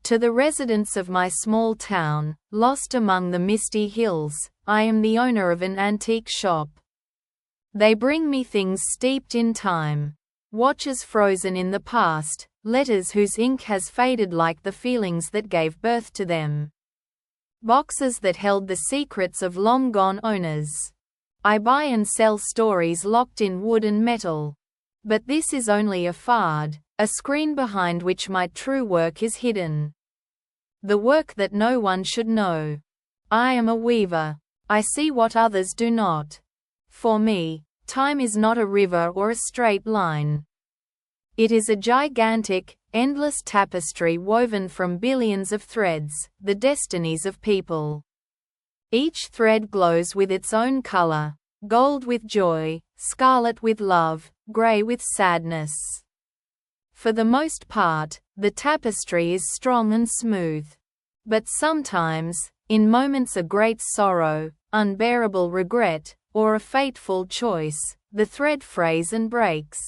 To the residents of my small town, lost among the misty hills, I am the owner of an antique shop. They bring me things steeped in time. Watches frozen in the past, letters whose ink has faded like the feelings that gave birth to them. Boxes that held the secrets of long-gone owners. I buy and sell stories locked in wood and metal. But this is only a façade, a screen behind which my true work is hidden. The work that no one should know. I am a weaver. I see what others do not. For me, time is not a river or a straight line. It is a gigantic, endless tapestry woven from billions of threads, the destinies of people. Each thread glows with its own color, gold with joy, scarlet with love, gray with sadness. For the most part, the tapestry is strong and smooth. But sometimes, in moments of great sorrow, unbearable regret, or a fateful choice, the thread frays and breaks.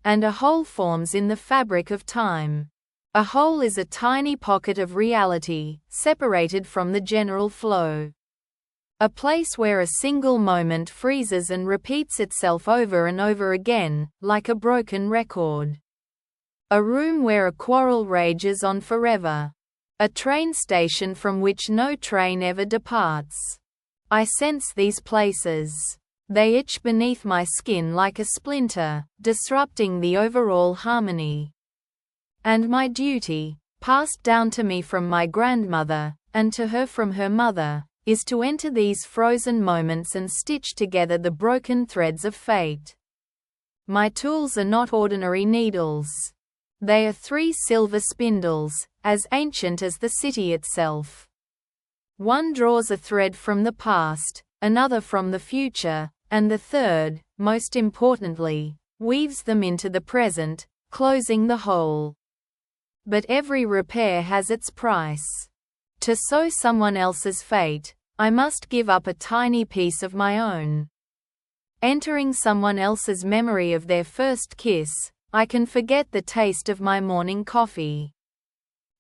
And a hole forms in the fabric of time. A hole is a tiny pocket of reality, separated from the general flow. A place where a single moment freezes and repeats itself over and over again, like a broken record. A room where a quarrel rages on forever. A train station from which no train ever departs. I sense these places. They itch beneath my skin like a splinter, disrupting the overall harmony. And my duty, passed down to me from my grandmother, and to her from her mother, is to enter these frozen moments and stitch together the broken threads of fate. My tools are not ordinary needles. They are 3 silver spindles, as ancient as the city itself. One draws a thread from the past, another from the future, and the third, most importantly, weaves them into the present, closing the whole. But every repair has its price. To sew someone else's fate, I must give up a tiny piece of my own. Entering someone else's memory of their first kiss, I can forget the taste of my morning coffee.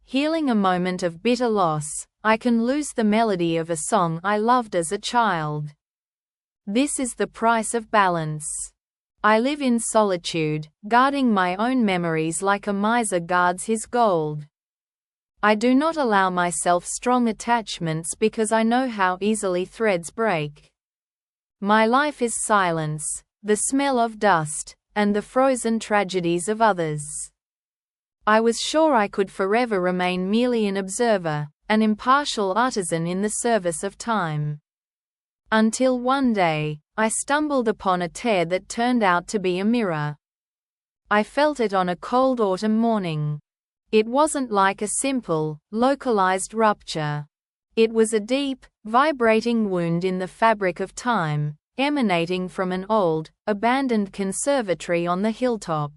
Healing a moment of bitter loss, I can lose the melody of a song I loved as a child. This is the price of balance. I live in solitude, guarding my own memories like a miser guards his gold. I do not allow myself strong attachments because I know how easily threads break. My life is silence, the smell of dust, and the frozen tragedies of others. I was sure I could forever remain merely an observer, an impartial artisan in the service of time. Until one day, I stumbled upon a tear that turned out to be a mirror. I felt it on a cold autumn morning. It wasn't like a simple, localized rupture. It was a deep, vibrating wound in the fabric of time, emanating from an old, abandoned conservatory on the hilltop.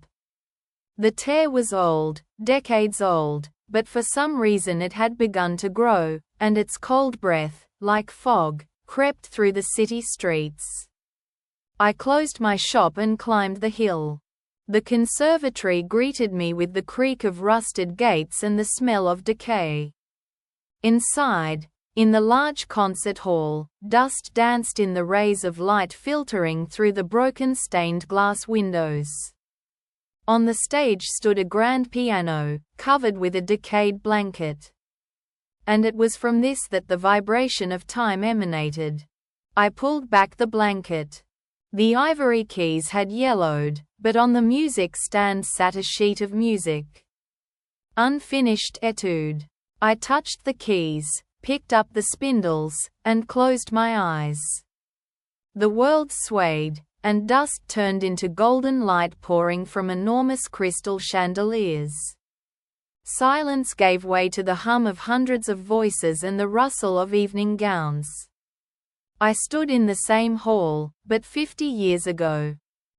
The tear was old, decades old, but for some reason it had begun to grow, and its cold breath, like fog, crept through the city streets. I closed my shop and climbed the hill. The conservatory greeted me with the creak of rusted gates and the smell of decay. Inside, in the large concert hall, dust danced in the rays of light filtering through the broken stained glass windows. On the stage stood a grand piano, covered with a decayed blanket. And it was from this that the vibration of time emanated. I pulled back the blanket. The ivory keys had yellowed, but on the music stand sat a sheet of music. Unfinished etude. I touched the keys, picked up the spindles, and closed my eyes. The world swayed, and dust turned into golden light pouring from enormous crystal chandeliers. Silence gave way to the hum of hundreds of voices and the rustle of evening gowns. I stood in the same hall, but 50 years ago.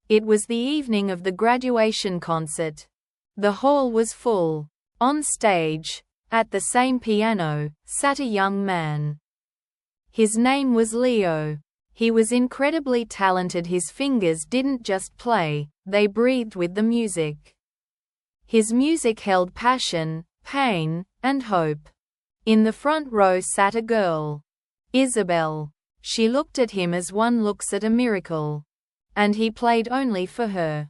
It was the evening of the graduation concert. The hall was full. On stage, at the same piano, sat a young man. His name was Leo. He was incredibly talented. His fingers didn't just play, they breathed with the music. His music held passion, pain, and hope. In the front row sat a girl. Isabel. She looked at him as one looks at a miracle. And he played only for her.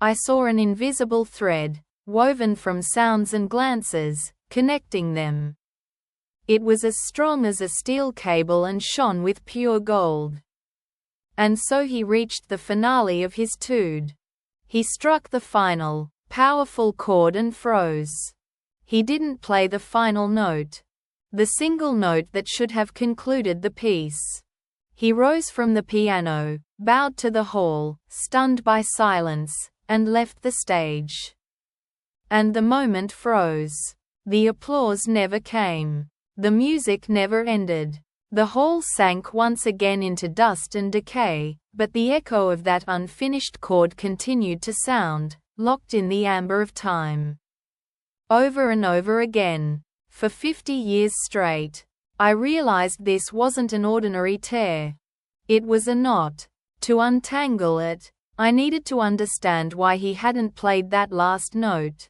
I saw an invisible thread, woven from sounds and glances, connecting them. It was as strong as a steel cable and shone with pure gold. And so he reached the finale of his etude. He struck the final, powerful chord and froze. He didn't play the final note. The single note that should have concluded the piece. He rose from the piano, bowed to the hall, stunned by silence, and left the stage. And the moment froze. The applause never came. The music never ended. The hall sank once again into dust and decay, but the echo of that unfinished chord continued to sound, locked in the amber of time. Over and over again. For 50 years straight. I realized this wasn't an ordinary tear. It was a knot. To untangle it, I needed to understand why he hadn't played that last note.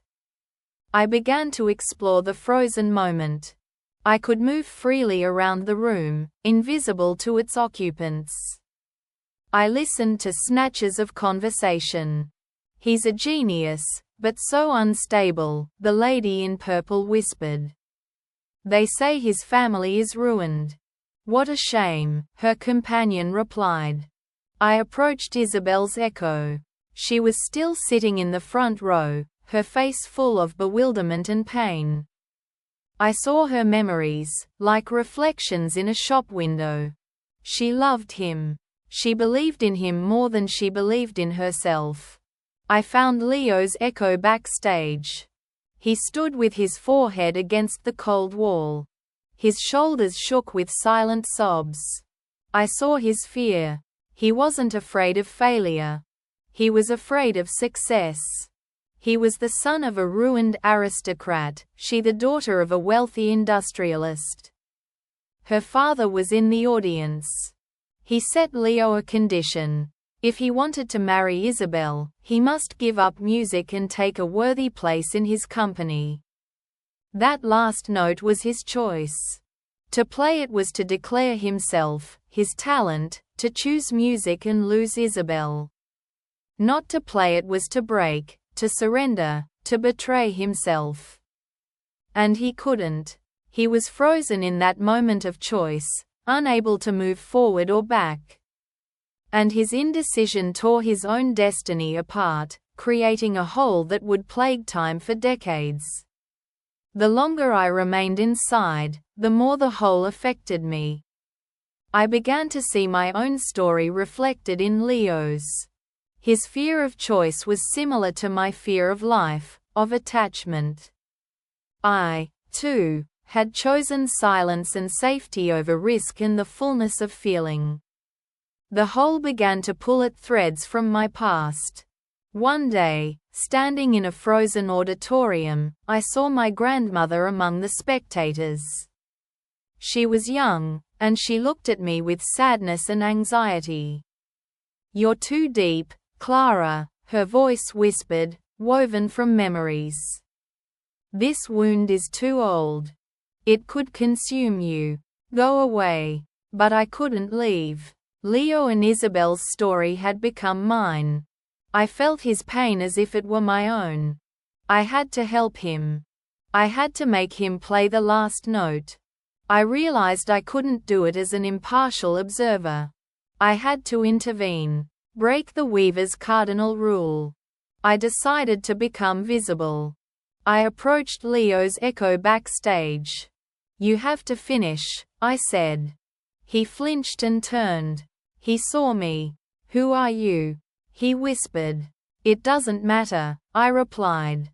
I began to explore the frozen moment. I could move freely around the room, invisible to its occupants. I listened to snatches of conversation. "He's a genius, but so unstable," the lady in purple whispered. "They say his family is ruined." "What a shame," her companion replied. I approached Isabel's echo. She was still sitting in the front row, her face full of bewilderment and pain. I saw her memories, like reflections in a shop window. She loved him. She believed in him more than she believed in herself. I found Leo's echo backstage. He stood with his forehead against the cold wall. His shoulders shook with silent sobs. I saw his fear. He wasn't afraid of failure. He was afraid of success. He was the son of a ruined aristocrat, she the daughter of a wealthy industrialist. Her father was in the audience. He set Leo a condition. If he wanted to marry Isabel, he must give up music and take a worthy place in his company. That last note was his choice. To play it was to declare himself, his talent, to choose music and lose Isabel. Not to play it was to break, to surrender, to betray himself. And he couldn't. He was frozen in that moment of choice, unable to move forward or back. And his indecision tore his own destiny apart, creating a hole that would plague time for decades. The longer I remained inside, the more the hole affected me. I began to see my own story reflected in Leo's. His fear of choice was similar to my fear of life, of attachment. I, too, had chosen silence and safety over risk and the fullness of feeling. The hole began to pull at threads from my past. One day, standing in a frozen auditorium, I saw my grandmother among the spectators. She was young, and she looked at me with sadness and anxiety. "You're too deep, Clara," her voice whispered, woven from memories. "This wound is too old. It could consume you. Go away." But I couldn't leave. Leo and Isabel's story had become mine. I felt his pain as if it were my own. I had to help him. I had to make him play the last note. I realized I couldn't do it as an impartial observer. I had to intervene. Break the weaver's cardinal rule. I decided to become visible. I approached Leo's echo backstage. "You have to finish," I said. He flinched and turned. He saw me. "Who are you?" he whispered. "It doesn't matter," I replied.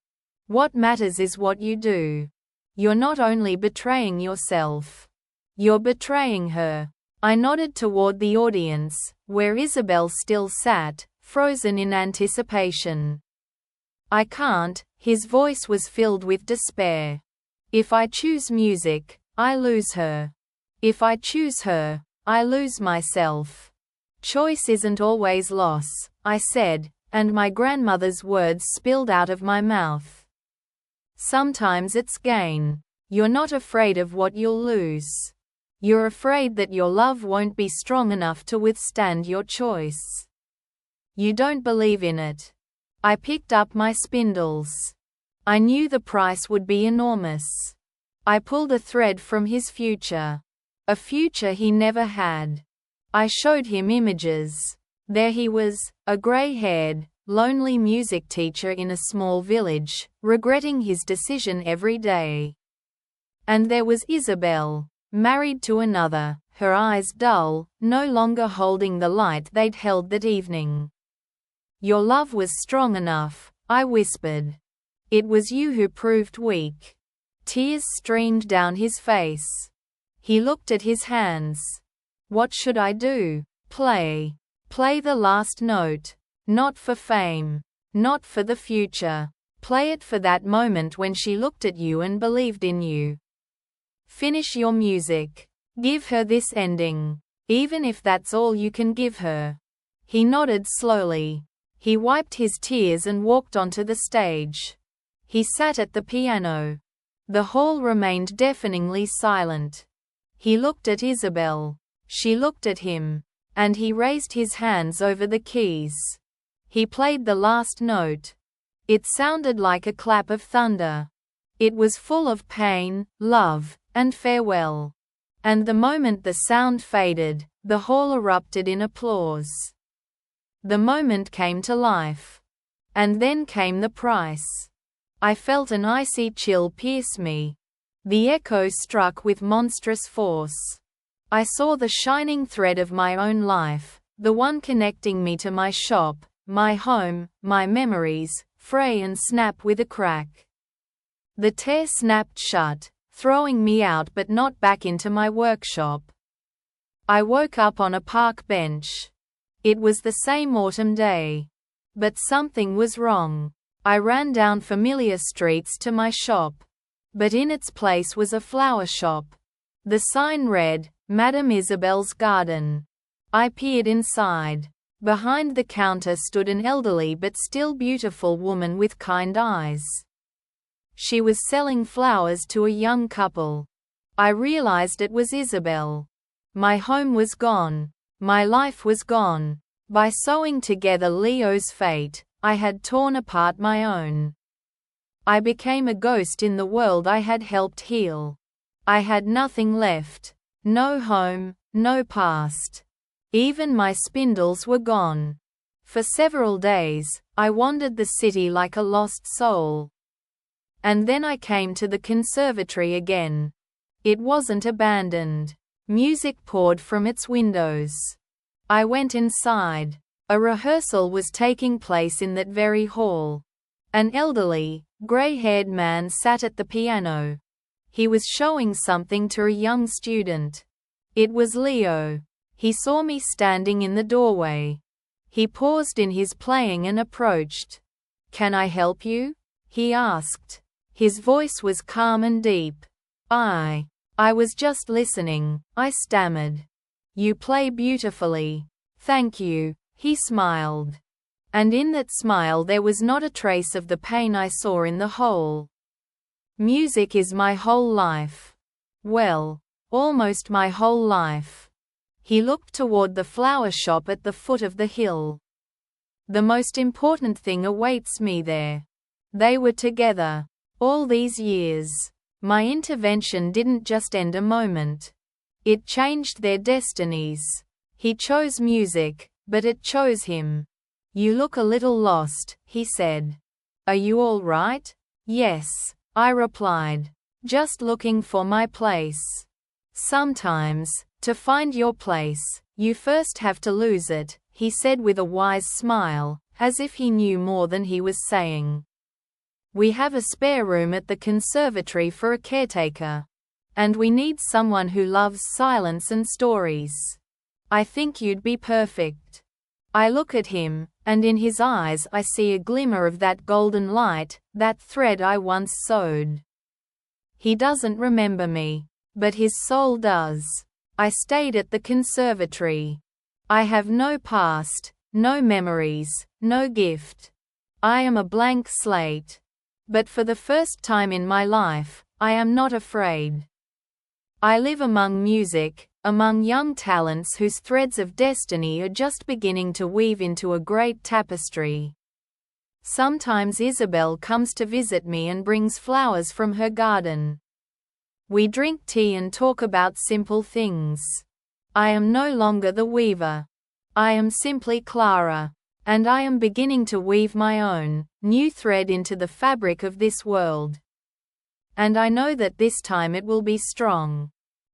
"What matters is what you do. You're not only betraying yourself. You're betraying her." I nodded toward the audience, where Isabel still sat, frozen in anticipation. "I can't," his voice was filled with despair. "If I choose music, I lose her. If I choose her, I lose myself. Choice isn't always loss," I said, and my grandmother's words spilled out of my mouth. Sometimes it's gain. You're not afraid of what you'll lose. You're afraid that your love won't be strong enough to withstand your choice. You don't believe in it. I picked up my spindles. I knew the price would be enormous. I pulled a thread from his future. A future he never had. I showed him images. There he was, a gray-haired, lonely music teacher in a small village, regretting his decision every day. And there was Isabel, married to another, her eyes dull, no longer holding the light they'd held that evening. Your love was strong enough, I whispered. It was you who proved weak. Tears streamed down his face. He looked at his hands. What should I do? Play. Play the last note. Not for fame. Not for the future. Play it for that moment when she looked at you and believed in you. Finish your music. Give her this ending. Even if that's all you can give her. He nodded slowly. He wiped his tears and walked onto the stage. He sat at the piano. The hall remained deafeningly silent. He looked at Isabel. She looked at him. And he raised his hands over the keys. He played the last note. It sounded like a clap of thunder. It was full of pain, love, and farewell. And the moment the sound faded, the hall erupted in applause. The moment came to life. And then came the price. I felt an icy chill pierce me. The echo struck with monstrous force. I saw the shining thread of my own life, the one connecting me to my shop, my home, my memories, fray and snap with a crack. The tear snapped shut, throwing me out but not back into my workshop. I woke up on a park bench. It was the same autumn day. But something was wrong. I ran down familiar streets to my shop. But in its place was a flower shop. The sign read, Madame Isabel's Garden. I peered inside. Behind the counter stood an elderly but still beautiful woman with kind eyes. She was selling flowers to a young couple. I realized it was Isabel. My home was gone. My life was gone. By sewing together Leo's fate, I had torn apart my own. I became a ghost in the world I had helped heal. I had nothing left. No home, no past. Even my spindles were gone. For several days, I wandered the city like a lost soul. And then I came to the conservatory again. It wasn't abandoned. Music poured from its windows. I went inside. A rehearsal was taking place in that very hall. An elderly, gray-haired man sat at the piano. He was showing something to a young student. It was Leo. He saw me standing in the doorway. He paused in his playing and approached. "Can I help you?" he asked. His voice was calm and deep. I was just listening," I stammered. "You play beautifully." "Thank you," he smiled. And in that smile there was not a trace of the pain I saw in the whole. Music is my whole life. Well, almost my whole life. He looked toward the flower shop at the foot of the hill. The most important thing awaits me there. They were together. All these years. My intervention didn't just end a moment. It changed their destinies. He chose music, but it chose him. "You look a little lost," he said. "Are you all right?" "Yes," I replied. "Just looking for my place." "Sometimes, to find your place, you first have to lose it," he said with a wise smile, as if he knew more than he was saying. "We have a spare room at the conservatory for a caretaker. And we need someone who loves silence and stories. I think you'd be perfect." I look at him, and in his eyes I see a glimmer of that golden light, that thread I once sewed. He doesn't remember me. But his soul does. I stayed at the conservatory. I have no past, no memories, no gift. I am a blank slate. But for the first time in my life, I am not afraid. I live among music, among young talents whose threads of destiny are just beginning to weave into a great tapestry. Sometimes Isabel comes to visit me and brings flowers from her garden. We drink tea and talk about simple things. I am no longer the weaver. I am simply Clara. And I am beginning to weave my own, new thread into the fabric of this world. And I know that this time it will be strong.